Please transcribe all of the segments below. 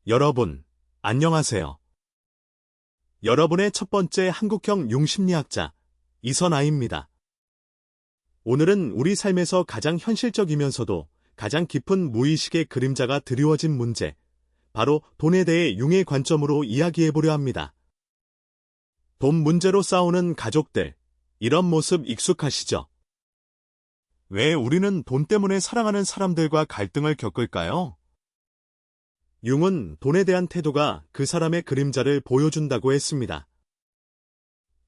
여러분, 안녕하세요. 여러분의 첫 번째 한국형 융심리학자, 이선아입니다. 오늘은 우리 삶에서 가장 현실적이면서도 가장 깊은 무의식의 그림자가 드리워진 문제, 바로 돈에 대해 융의 관점으로 이야기해보려 합니다. 돈 문제로 싸우는 가족들, 이런 모습 익숙하시죠? 왜 우리는 돈 때문에 사랑하는 사람들과 갈등을 겪을까요? 융은 돈에 대한 태도가 그 사람의 그림자를 보여준다고 했습니다.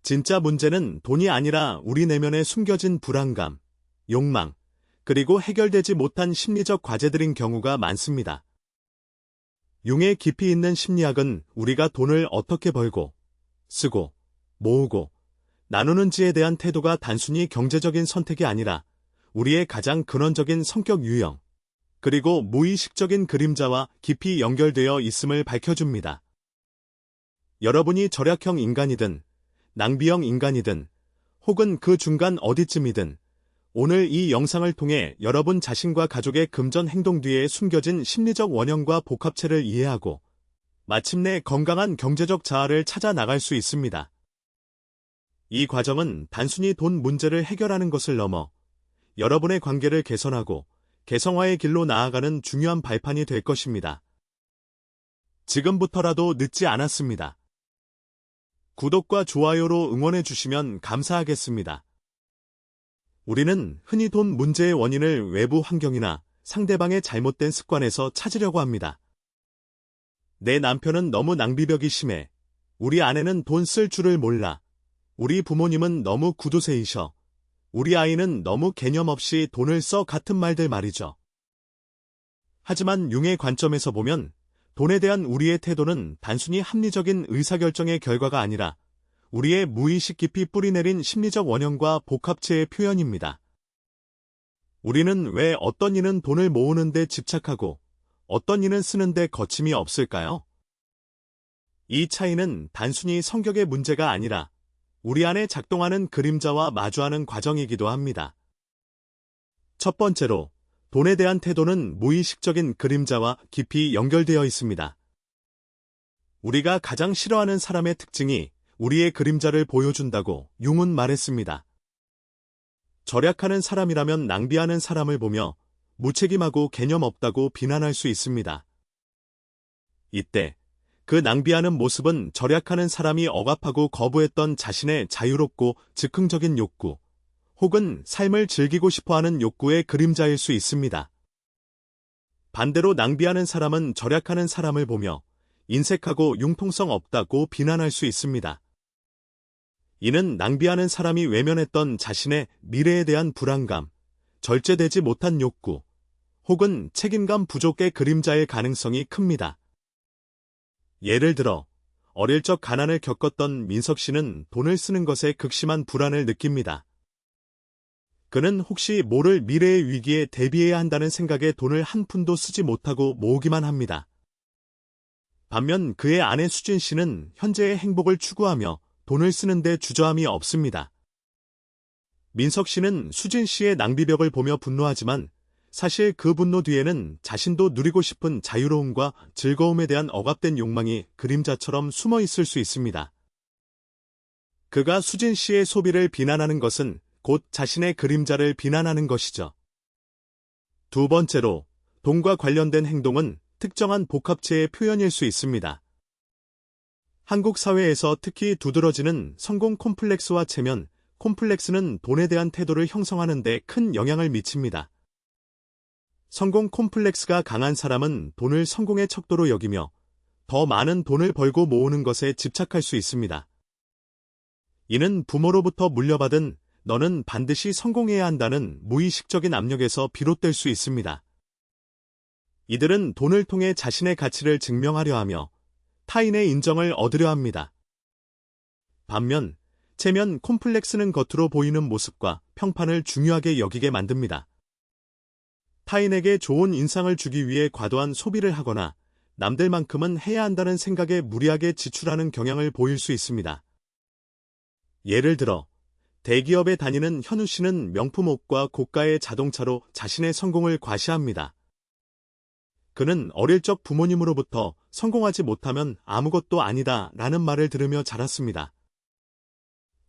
진짜 문제는 돈이 아니라 우리 내면에 숨겨진 불안감, 욕망, 그리고 해결되지 못한 심리적 과제들인 경우가 많습니다. 융의 깊이 있는 심리학은 우리가 돈을 어떻게 벌고, 쓰고, 모으고, 나누는지에 대한 태도가 단순히 경제적인 선택이 아니라 우리의 가장 근원적인 성격 유형, 그리고 무의식적인 그림자와 깊이 연결되어 있음을 밝혀줍니다. 여러분이 절약형 인간이든, 낭비형 인간이든, 혹은 그 중간 어디쯤이든, 오늘 이 영상을 통해 여러분 자신과 가족의 금전 행동 뒤에 숨겨진 심리적 원형과 복합체를 이해하고, 마침내 건강한 경제적 자아를 찾아 나갈 수 있습니다. 이 과정은 단순히 돈 문제를 해결하는 것을 넘어 여러분의 관계를 개선하고 개성화의 길로 나아가는 중요한 발판이 될 것입니다. 지금부터라도 늦지 않았습니다. 구독과 좋아요로 응원해 주시면 감사하겠습니다. 우리는 흔히 돈 문제의 원인을 외부 환경이나 상대방의 잘못된 습관에서 찾으려고 합니다. 내 남편은 너무 낭비벽이 심해. 우리 아내는 돈 쓸 줄을 몰라. 우리 부모님은 너무 구두쇠이셔. 우리 아이는 너무 개념 없이 돈을 써 같은 말들 말이죠. 하지만 융의 관점에서 보면 돈에 대한 우리의 태도는 단순히 합리적인 의사결정의 결과가 아니라 우리의 무의식 깊이 뿌리내린 심리적 원형과 복합체의 표현입니다. 우리는 왜 어떤 이는 돈을 모으는 데 집착하고 어떤 이는 쓰는 데 거침이 없을까요? 이 차이는 단순히 성격의 문제가 아니라 우리 안에 작동하는 그림자와 마주하는 과정이기도 합니다. 첫 번째로, 돈에 대한 태도는 무의식적인 그림자와 깊이 연결되어 있습니다. 우리가 가장 싫어하는 사람의 특징이 우리의 그림자를 보여준다고 융은 말했습니다. 절약하는 사람이라면 낭비하는 사람을 보며 무책임하고 개념 없다고 비난할 수 있습니다. 이때 그 낭비하는 모습은 절약하는 사람이 억압하고 거부했던 자신의 자유롭고 즉흥적인 욕구, 혹은 삶을 즐기고 싶어하는 욕구의 그림자일 수 있습니다. 반대로 낭비하는 사람은 절약하는 사람을 보며 인색하고 융통성 없다고 비난할 수 있습니다. 이는 낭비하는 사람이 외면했던 자신의 미래에 대한 불안감, 절제되지 못한 욕구, 혹은 책임감 부족의 그림자일 가능성이 큽니다. 예를 들어, 어릴 적 가난을 겪었던 민석 씨는 돈을 쓰는 것에 극심한 불안을 느낍니다. 그는 혹시 모를 미래의 위기에 대비해야 한다는 생각에 돈을 한 푼도 쓰지 못하고 모으기만 합니다. 반면 그의 아내 수진 씨는 현재의 행복을 추구하며 돈을 쓰는데 주저함이 없습니다. 민석 씨는 수진 씨의 낭비벽을 보며 분노하지만 사실 그 분노 뒤에는 자신도 누리고 싶은 자유로움과 즐거움에 대한 억압된 욕망이 그림자처럼 숨어 있을 수 있습니다. 그가 수진 씨의 소비를 비난하는 것은 곧 자신의 그림자를 비난하는 것이죠. 두 번째로, 돈과 관련된 행동은 특정한 복합체의 표현일 수 있습니다. 한국 사회에서 특히 두드러지는 성공 콤플렉스와 체면 콤플렉스는 돈에 대한 태도를 형성하는 데 큰 영향을 미칩니다. 성공 콤플렉스가 강한 사람은 돈을 성공의 척도로 여기며 더 많은 돈을 벌고 모으는 것에 집착할 수 있습니다. 이는 부모로부터 물려받은 너는 반드시 성공해야 한다는 무의식적인 압력에서 비롯될 수 있습니다. 이들은 돈을 통해 자신의 가치를 증명하려 하며 타인의 인정을 얻으려 합니다. 반면 체면 콤플렉스는 겉으로 보이는 모습과 평판을 중요하게 여기게 만듭니다. 타인에게 좋은 인상을 주기 위해 과도한 소비를 하거나 남들만큼은 해야 한다는 생각에 무리하게 지출하는 경향을 보일 수 있습니다. 예를 들어, 대기업에 다니는 현우 씨는 명품 옷과 고가의 자동차로 자신의 성공을 과시합니다. 그는 어릴 적 부모님으로부터 성공하지 못하면 아무것도 아니다 라는 말을 들으며 자랐습니다.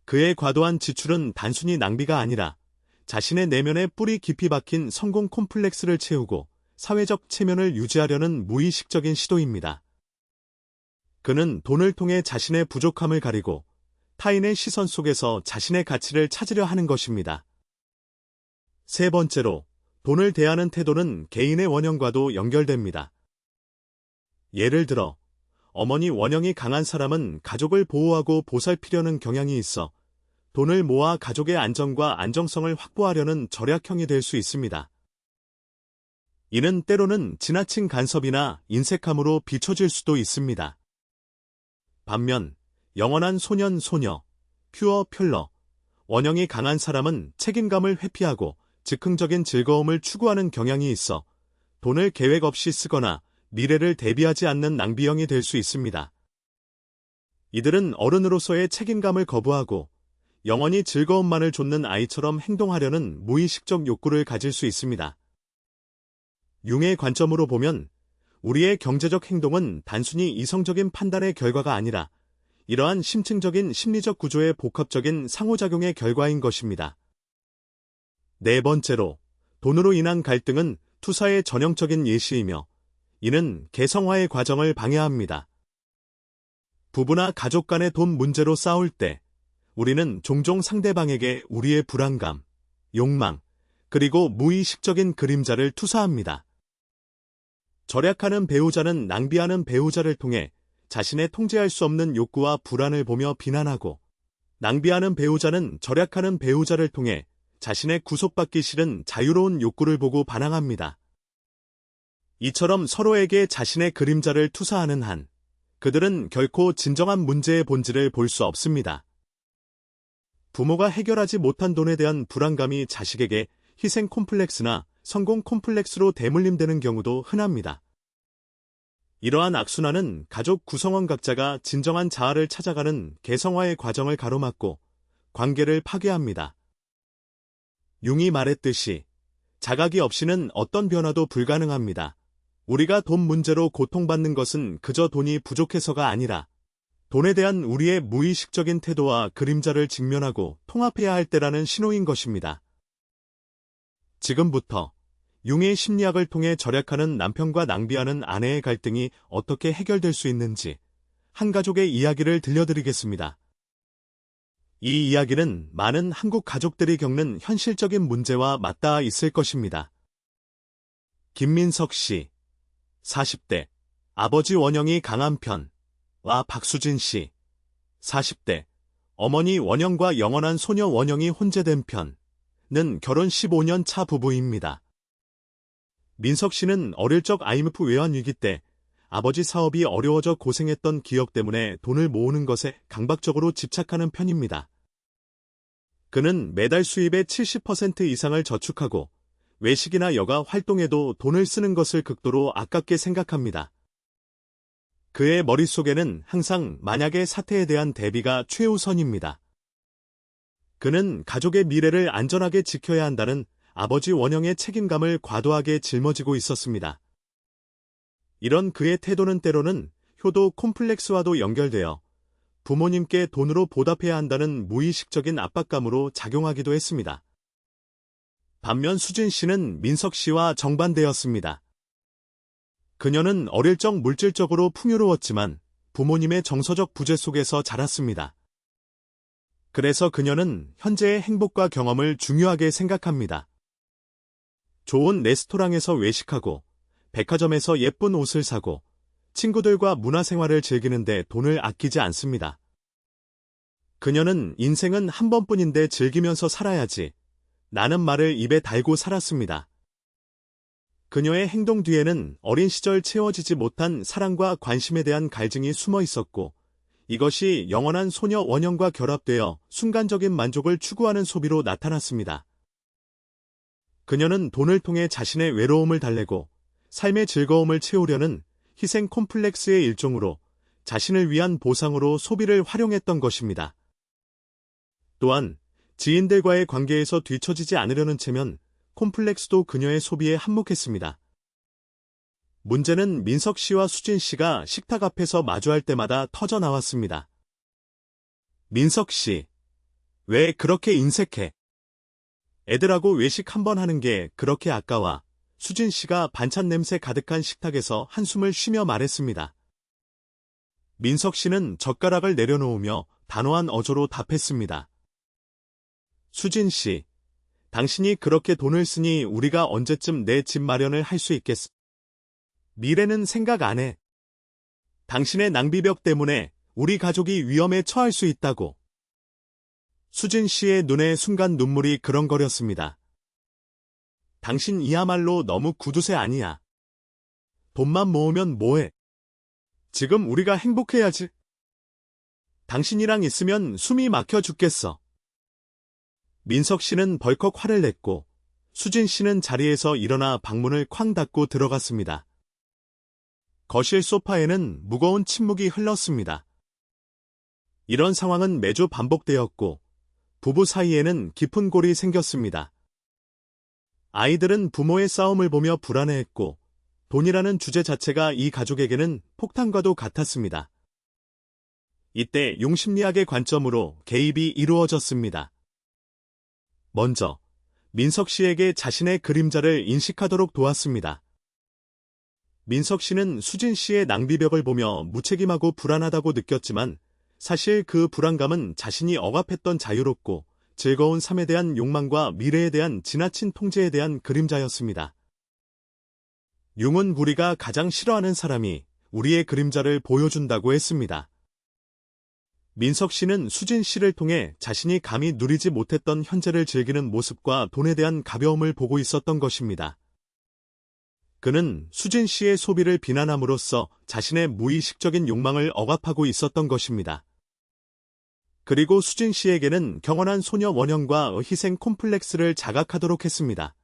그의 과도한 지출은 단순히 낭비가 아니라 자신의 내면에 뿌리 깊이 박힌 성공 콤플렉스를 채우고 사회적 체면을 유지하려는 무의식적인 시도입니다. 그는 돈을 통해 자신의 부족함을 가리고 타인의 시선 속에서 자신의 가치를 찾으려 하는 것입니다. 세 번째로, 돈을 대하는 태도는 개인의 원형과도 연결됩니다. 예를 들어, 어머니 원형이 강한 사람은 가족을 보호하고 보살피려는 경향이 있어 돈을 모아 가족의 안정과 안정성을 확보하려는 절약형이 될 수 있습니다. 이는 때로는 지나친 간섭이나 인색함으로 비춰질 수도 있습니다. 반면 영원한 소년, 소녀, 퓨어, 퓰러, 원형이 강한 사람은 책임감을 회피하고 즉흥적인 즐거움을 추구하는 경향이 있어 돈을 계획 없이 쓰거나 미래를 대비하지 않는 낭비형이 될 수 있습니다. 이들은 어른으로서의 책임감을 거부하고 영원히 즐거움만을 좇는 아이처럼 행동하려는 무의식적 욕구를 가질 수 있습니다. 융의 관점으로 보면 우리의 경제적 행동은 단순히 이성적인 판단의 결과가 아니라 이러한 심층적인 심리적 구조의 복합적인 상호작용의 결과인 것입니다. 네 번째로, 돈으로 인한 갈등은 투사의 전형적인 예시이며 이는 개성화의 과정을 방해합니다. 부부나 가족 간의 돈 문제로 싸울 때 우리는 종종 상대방에게 우리의 불안감, 욕망, 그리고 무의식적인 그림자를 투사합니다. 절약하는 배우자는 낭비하는 배우자를 통해 자신의 통제할 수 없는 욕구와 불안을 보며 비난하고, 낭비하는 배우자는 절약하는 배우자를 통해 자신의 구속받기 싫은 자유로운 욕구를 보고 반항합니다. 이처럼 서로에게 자신의 그림자를 투사하는 한, 그들은 결코 진정한 문제의 본질을 볼 수 없습니다. 부모가 해결하지 못한 돈에 대한 불안감이 자식에게 희생 콤플렉스나 성공 콤플렉스로 대물림되는 경우도 흔합니다. 이러한 악순환은 가족 구성원 각자가 진정한 자아를 찾아가는 개성화의 과정을 가로막고 관계를 파괴합니다. 융이 말했듯이 자각이 없이는 어떤 변화도 불가능합니다. 우리가 돈 문제로 고통받는 것은 그저 돈이 부족해서가 아니라 돈에 대한 우리의 무의식적인 태도와 그림자를 직면하고 통합해야 할 때라는 신호인 것입니다. 지금부터 융의 심리학을 통해 절약하는 남편과 낭비하는 아내의 갈등이 어떻게 해결될 수 있는지 한 가족의 이야기를 들려드리겠습니다. 이 이야기는 많은 한국 가족들이 겪는 현실적인 문제와 맞닿아 있을 것입니다. 김민석 씨, 40대, 아버지 원형이 강한 편과 박수진 씨, 40대, 어머니 원형과 영원한 소녀 원형이 혼재된 편은 결혼 15년 차 부부입니다. 민석 씨는 어릴 적 IMF 외환 위기 때 아버지 사업이 어려워져 고생했던 기억 때문에 돈을 모으는 것에 강박적으로 집착하는 편입니다. 그는 매달 수입의 70% 이상을 저축하고 외식이나 여가 활동에도 돈을 쓰는 것을 극도로 아깝게 생각합니다. 그의 머릿속에는 항상 만약의 사태에 대한 대비가 최우선입니다. 그는 가족의 미래를 안전하게 지켜야 한다는 아버지 원형의 책임감을 과도하게 짊어지고 있었습니다. 이런 그의 태도는 때로는 효도 콤플렉스와도 연결되어 부모님께 돈으로 보답해야 한다는 무의식적인 압박감으로 작용하기도 했습니다. 반면 수진 씨는 민석 씨와 정반대였습니다. 그녀는 어릴 적 물질적으로 풍요로웠지만 부모님의 정서적 부재 속에서 자랐습니다. 그래서 그녀는 현재의 행복과 경험을 중요하게 생각합니다. 좋은 레스토랑에서 외식하고 백화점에서 예쁜 옷을 사고 친구들과 문화생활을 즐기는데 돈을 아끼지 않습니다. 그녀는 인생은 한 번뿐인데 즐기면서 살아야지 라는 말을 입에 달고 살았습니다. 그녀의 행동 뒤에는 어린 시절 채워지지 못한 사랑과 관심에 대한 갈증이 숨어 있었고, 이것이 영원한 소녀 원형과 결합되어 순간적인 만족을 추구하는 소비로 나타났습니다. 그녀는 돈을 통해 자신의 외로움을 달래고 삶의 즐거움을 채우려는 희생 콤플렉스의 일종으로 자신을 위한 보상으로 소비를 활용했던 것입니다. 또한 지인들과의 관계에서 뒤처지지 않으려는 체면 콤플렉스도 그녀의 소비에 한몫했습니다. 문제는 민석 씨와 수진 씨가 식탁 앞에서 마주할 때마다 터져 나왔습니다. 민석 씨, 왜 그렇게 인색해? 애들하고 외식 한번 하는 게 그렇게 아까워. 수진 씨가 반찬 냄새 가득한 식탁에서 한숨을 쉬며 말했습니다. 민석 씨는 젓가락을 내려놓으며 단호한 어조로 답했습니다. 수진 씨, 당신이 그렇게 돈을 쓰니 우리가 언제쯤 내 집 마련을 할 수 있겠어? 미래는 생각 안 해. 당신의 낭비벽 때문에 우리 가족이 위험에 처할 수 있다고. 수진 씨의 눈에 순간 눈물이 그렁거렸습니다. 당신 이야말로 너무 구두쇠 아니야. 돈만 모으면 뭐해? 지금 우리가 행복해야지. 당신이랑 있으면 숨이 막혀 죽겠어. 민석 씨는 벌컥 화를 냈고 수진 씨는 자리에서 일어나 방문을 쾅 닫고 들어갔습니다. 거실 소파에는 무거운 침묵이 흘렀습니다. 이런 상황은 매주 반복되었고 부부 사이에는 깊은 골이 생겼습니다. 아이들은 부모의 싸움을 보며 불안해했고 돈이라는 주제 자체가 이 가족에게는 폭탄과도 같았습니다. 이때 용심리학의 관점으로 개입이 이루어졌습니다. 먼저 민석 씨에게 자신의 그림자를 인식하도록 도왔습니다. 민석 씨는 수진 씨의 낭비벽을 보며 무책임하고 불안하다고 느꼈지만 사실 그 불안감은 자신이 억압했던 자유롭고 즐거운 삶에 대한 욕망과 미래에 대한 지나친 통제에 대한 그림자였습니다. 융은 우리가 가장 싫어하는 사람이 우리의 그림자를 보여준다고 했습니다. 민석 씨는 수진 씨를 통해 자신이 감히 누리지 못했던 현재를 즐기는 모습과 돈에 대한 가벼움을 보고 있었던 것입니다. 그는 수진 씨의 소비를 비난함으로써 자신의 무의식적인 욕망을 억압하고 있었던 것입니다. 그리고 수진 씨에게는 경건한 소녀 원형과 희생 콤플렉스를 자각하도록 했습니다.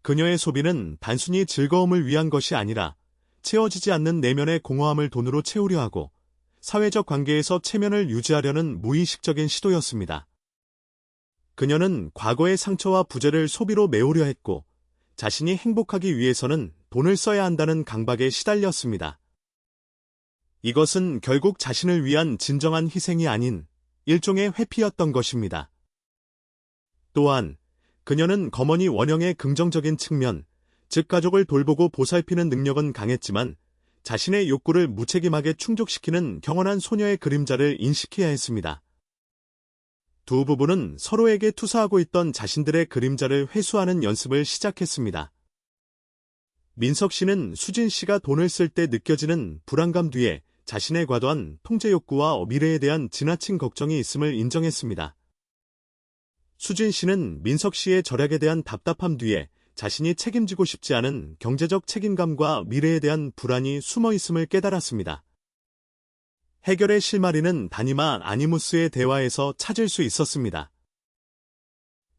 그녀의 소비는 단순히 즐거움을 위한 것이 아니라 채워지지 않는 내면의 공허함을 돈으로 채우려 하고 사회적 관계에서 체면을 유지하려는 무의식적인 시도였습니다. 그녀는 과거의 상처와 부재를 소비로 메우려 했고 자신이 행복하기 위해서는 돈을 써야 한다는 강박에 시달렸습니다. 이것은 결국 자신을 위한 진정한 희생이 아닌 일종의 회피였던 것입니다. 또한 그녀는 거머니 원형의 긍정적인 측면, 즉 가족을 돌보고 보살피는 능력은 강했지만 자신의 욕구를 무책임하게 충족시키는 경건한 소녀의 그림자를 인식해야 했습니다. 두 부부는 서로에게 투사하고 있던 자신들의 그림자를 회수하는 연습을 시작했습니다. 민석 씨는 수진 씨가 돈을 쓸 때 느껴지는 불안감 뒤에 자신의 과도한 통제 욕구와 미래에 대한 지나친 걱정이 있음을 인정했습니다. 수진 씨는 민석 씨의 절약에 대한 답답함 뒤에 자신이 책임지고 싶지 않은 경제적 책임감과 미래에 대한 불안이 숨어 있음을 깨달았습니다. 해결의 실마리는 다니마 아니무스의 대화에서 찾을 수 있었습니다.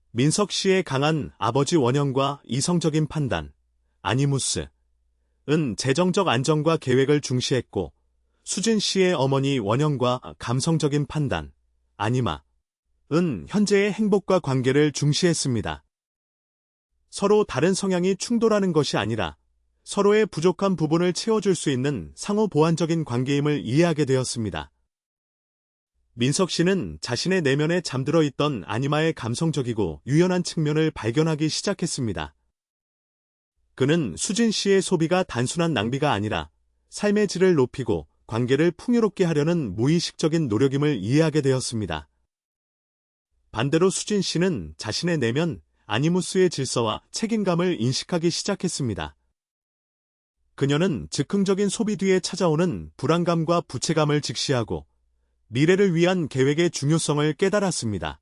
민석 씨의 강한 아버지 원형과 이성적인 판단, 아니무스은 재정적 안정과 계획을 중시했고 수진 씨의 어머니 원형과 감성적인 판단, 아니마은 현재의 행복과 관계를 중시했습니다. 서로 다른 성향이 충돌하는 것이 아니라 서로의 부족한 부분을 채워줄 수 있는 상호 보완적인 관계임을 이해하게 되었습니다. 민석 씨는 자신의 내면에 잠들어 있던 아니마의 감성적이고 유연한 측면을 발견하기 시작했습니다. 그는 수진 씨의 소비가 단순한 낭비가 아니라 삶의 질을 높이고 관계를 풍요롭게 하려는 무의식적인 노력임을 이해하게 되었습니다. 반대로 수진 씨는 자신의 내면 아니무스의 질서와 책임감을 인식하기 시작했습니다. 그녀는 즉흥적인 소비 뒤에 찾아오는 불안감과 부채감을 직시하고 미래를 위한 계획의 중요성을 깨달았습니다.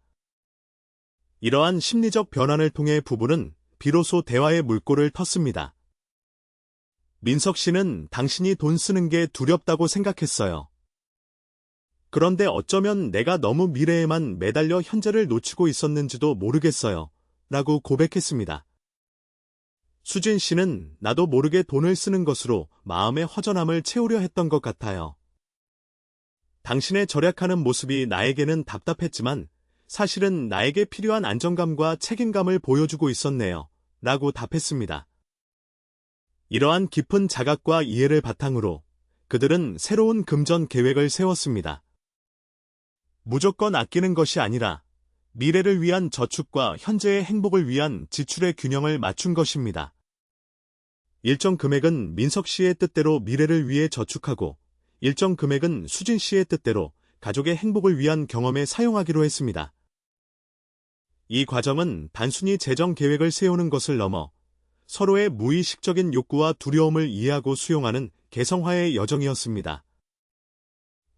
이러한 심리적 변환을 통해 부부는 비로소 대화의 물꼬를 텄습니다. 민석 씨는 당신이 돈 쓰는 게 두렵다고 생각했어요. 그런데 어쩌면 내가 너무 미래에만 매달려 현재를 놓치고 있었는지도 모르겠어요. 라고 고백했습니다. 수진 씨는 나도 모르게 돈을 쓰는 것으로 마음의 허전함을 채우려 했던 것 같아요. 당신의 절약하는 모습이 나에게는 답답했지만 사실은 나에게 필요한 안정감과 책임감을 보여주고 있었네요. 라고 답했습니다. 이러한 깊은 자각과 이해를 바탕으로 그들은 새로운 금전 계획을 세웠습니다. 무조건 아끼는 것이 아니라 미래를 위한 저축과 현재의 행복을 위한 지출의 균형을 맞춘 것입니다. 일정 금액은 민석 씨의 뜻대로 미래를 위해 저축하고 일정 금액은 수진 씨의 뜻대로 가족의 행복을 위한 경험에 사용하기로 했습니다. 이 과정은 단순히 재정 계획을 세우는 것을 넘어 서로의 무의식적인 욕구와 두려움을 이해하고 수용하는 개성화의 여정이었습니다.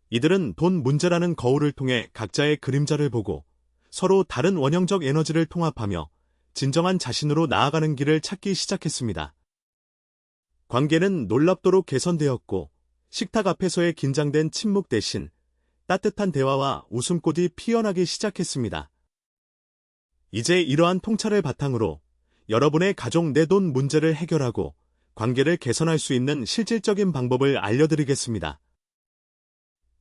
이들은 돈 문제라는 거울을 통해 각자의 그림자를 보고 서로 다른 원형적 에너지를 통합하며 진정한 자신으로 나아가는 길을 찾기 시작했습니다. 관계는 놀랍도록 개선되었고 식탁 앞에서의 긴장된 침묵 대신 따뜻한 대화와 웃음꽃이 피어나기 시작했습니다. 이제 이러한 통찰을 바탕으로 여러분의 가족 내돈 문제를 해결하고 관계를 개선할 수 있는 실질적인 방법을 알려드리겠습니다.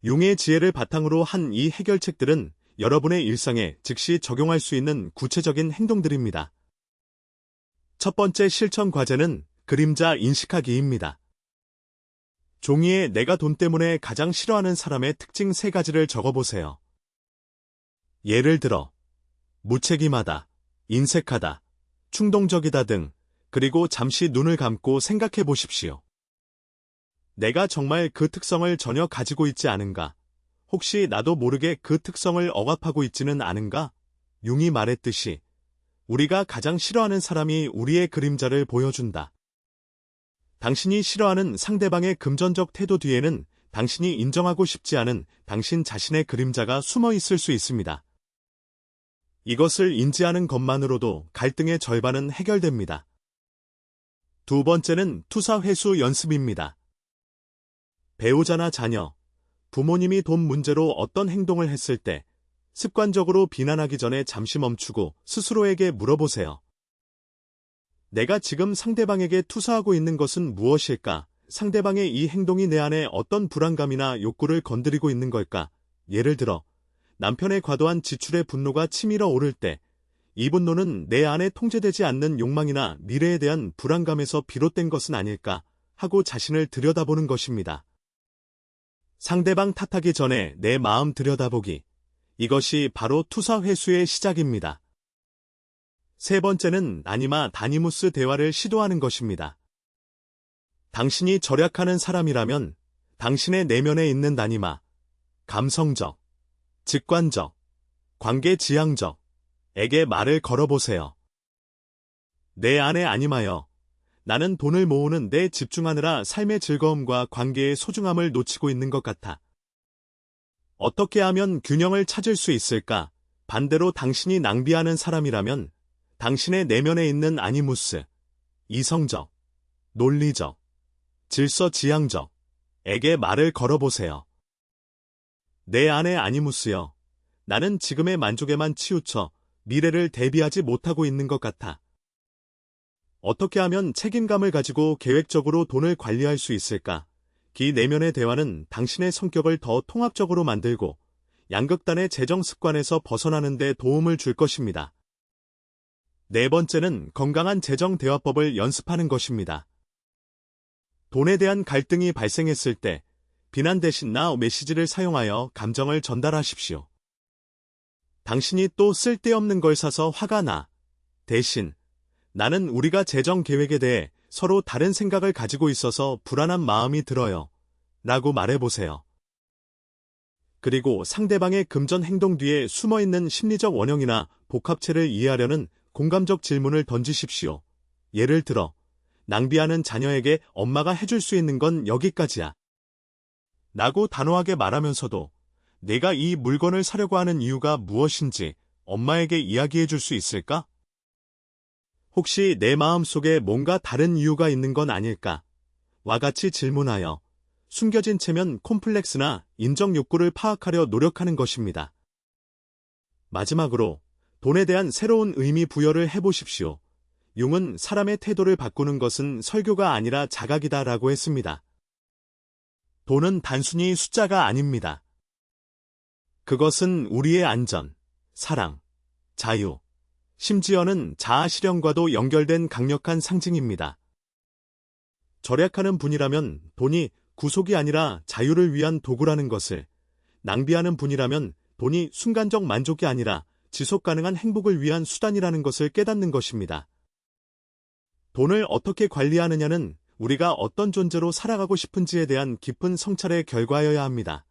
융의 지혜를 바탕으로 한 이 해결책들은 여러분의 일상에 즉시 적용할 수 있는 구체적인 행동들입니다. 첫 번째 실천 과제는 그림자 인식하기입니다. 종이에 내가 돈 때문에 가장 싫어하는 사람의 특징 3가지를 적어보세요. 예를 들어 무책임하다, 인색하다, 충동적이다 등, 그리고 잠시 눈을 감고 생각해 보십시오. 내가 정말 그 특성을 전혀 가지고 있지 않은가? 혹시 나도 모르게 그 특성을 억압하고 있지는 않은가? 융이 말했듯이 우리가 가장 싫어하는 사람이 우리의 그림자를 보여준다. 당신이 싫어하는 상대방의 금전적 태도 뒤에는 당신이 인정하고 싶지 않은 당신 자신의 그림자가 숨어 있을 수 있습니다. 이것을 인지하는 것만으로도 갈등의 절반은 해결됩니다. 두 번째는 투사 회수 연습입니다. 배우자나 자녀, 부모님이 돈 문제로 어떤 행동을 했을 때 습관적으로 비난하기 전에 잠시 멈추고 스스로에게 물어보세요. 내가 지금 상대방에게 투사하고 있는 것은 무엇일까? 상대방의 이 행동이 내 안에 어떤 불안감이나 욕구를 건드리고 있는 걸까? 예를 들어 남편의 과도한 지출에 분노가 치밀어 오를 때 이 분노는 내 안에 통제되지 않는 욕망이나 미래에 대한 불안감에서 비롯된 것은 아닐까 하고 자신을 들여다보는 것입니다. 상대방 탓하기 전에 내 마음 들여다보기. 이것이 바로 투사 회수의 시작입니다. 세 번째는 아니마 다니무스 대화를 시도하는 것입니다. 당신이 절약하는 사람이라면 당신의 내면에 있는 다니마, 감성적, 직관적, 관계지향적에게 말을 걸어보세요. 내 안에 아니마여, 나는 돈을 모으는 데 집중하느라 삶의 즐거움과 관계의 소중함을 놓치고 있는 것 같아. 어떻게 하면 균형을 찾을 수 있을까? 반대로 당신이 낭비하는 사람이라면 당신의 내면에 있는 아니무스, 이성적, 논리적, 질서지향적에게 말을 걸어보세요. 내 안의 아니무스여, 나는 지금의 만족에만 치우쳐 미래를 대비하지 못하고 있는 것 같아. 어떻게 하면 책임감을 가지고 계획적으로 돈을 관리할 수 있을까? 기 내면의 대화는 당신의 성격을 더 통합적으로 만들고 양극단의 재정 습관에서 벗어나는 데 도움을 줄 것입니다. 네 번째는 건강한 재정 대화법을 연습하는 것입니다. 돈에 대한 갈등이 발생했을 때 비난 대신 now 메시지를 사용하여 감정을 전달하십시오. 당신이 또 쓸데없는 걸 사서 화가 나. 대신 나는 우리가 재정 계획에 대해 서로 다른 생각을 가지고 있어서 불안한 마음이 들어요. 라고 말해보세요. 그리고 상대방의 금전 행동 뒤에 숨어있는 심리적 원형이나 복합체를 이해하려는 공감적 질문을 던지십시오. 예를 들어, 낭비하는 자녀에게 엄마가 해줄 수 있는 건 여기까지야. 라고 단호하게 말하면서도 내가 이 물건을 사려고 하는 이유가 무엇인지 엄마에게 이야기해 줄 수 있을까? 혹시 내 마음속에 뭔가 다른 이유가 있는 건 아닐까? 와 같이 질문하여 숨겨진 체면 콤플렉스나 인정 욕구를 파악하려 노력하는 것입니다. 마지막으로 돈에 대한 새로운 의미 부여를 해보십시오. 융은 사람의 태도를 바꾸는 것은 설교가 아니라 자각이다라고 했습니다. 돈은 단순히 숫자가 아닙니다. 그것은 우리의 안전, 사랑, 자유, 심지어는 자아 실현과도 연결된 강력한 상징입니다. 절약하는 분이라면 돈이 구속이 아니라 자유를 위한 도구라는 것을, 낭비하는 분이라면 돈이 순간적 만족이 아니라 지속 가능한 행복을 위한 수단이라는 것을 깨닫는 것입니다. 돈을 어떻게 관리하느냐는 우리가 어떤 존재로 살아가고 싶은지에 대한 깊은 성찰의 결과여야 합니다.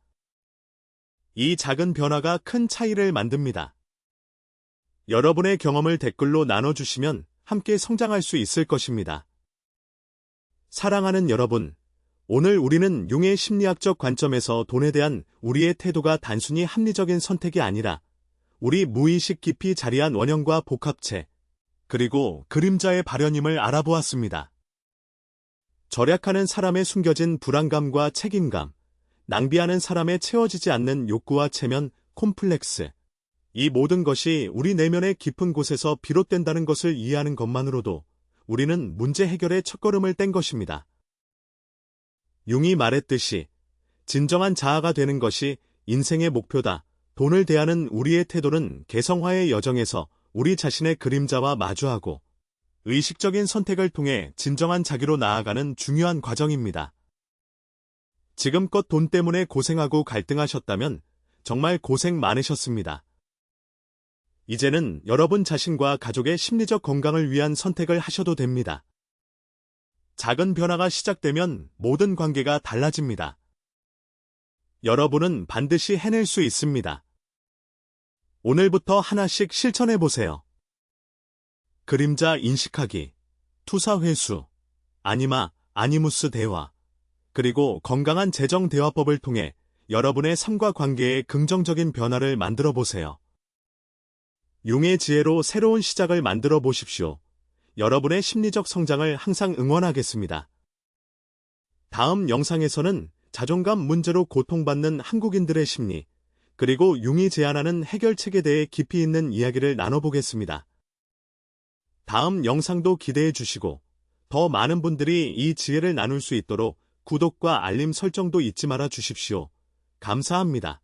이 작은 변화가 큰 차이를 만듭니다. 여러분의 경험을 댓글로 나눠주시면 함께 성장할 수 있을 것입니다. 사랑하는 여러분, 오늘 우리는 융의 심리학적 관점에서 돈에 대한 우리의 태도가 단순히 합리적인 선택이 아니라 우리 무의식 깊이 자리한 원형과 복합체, 그리고 그림자의 발현임을 알아보았습니다. 절약하는 사람의 숨겨진 불안감과 책임감, 낭비하는 사람의 채워지지 않는 욕구와 체면, 콤플렉스, 이 모든 것이 우리 내면의 깊은 곳에서 비롯된다는 것을 이해하는 것만으로도 우리는 문제 해결의 첫걸음을 뗀 것입니다. 융이 말했듯이 진정한 자아가 되는 것이 인생의 목표다. 돈을 대하는 우리의 태도는 개성화의 여정에서 우리 자신의 그림자와 마주하고 의식적인 선택을 통해 진정한 자기로 나아가는 중요한 과정입니다. 지금껏 돈 때문에 고생하고 갈등하셨다면 정말 고생 많으셨습니다. 이제는 여러분 자신과 가족의 심리적 건강을 위한 선택을 하셔도 됩니다. 작은 변화가 시작되면 모든 관계가 달라집니다. 여러분은 반드시 해낼 수 있습니다. 오늘부터 하나씩 실천해보세요. 그림자 인식하기, 투사 회수, 아니무스 대화, 그리고 건강한 재정 대화법을 통해 여러분의 삶과 관계에 긍정적인 변화를 만들어 보세요. 융의 지혜로 새로운 시작을 만들어 보십시오. 여러분의 심리적 성장을 항상 응원하겠습니다. 다음 영상에서는 자존감 문제로 고통받는 한국인들의 심리, 그리고 융이 제안하는 해결책에 대해 깊이 있는 이야기를 나눠보겠습니다. 다음 영상도 기대해 주시고 더 많은 분들이 이 지혜를 나눌 수 있도록 구독과 알림 설정도 잊지 말아 주십시오. 감사합니다.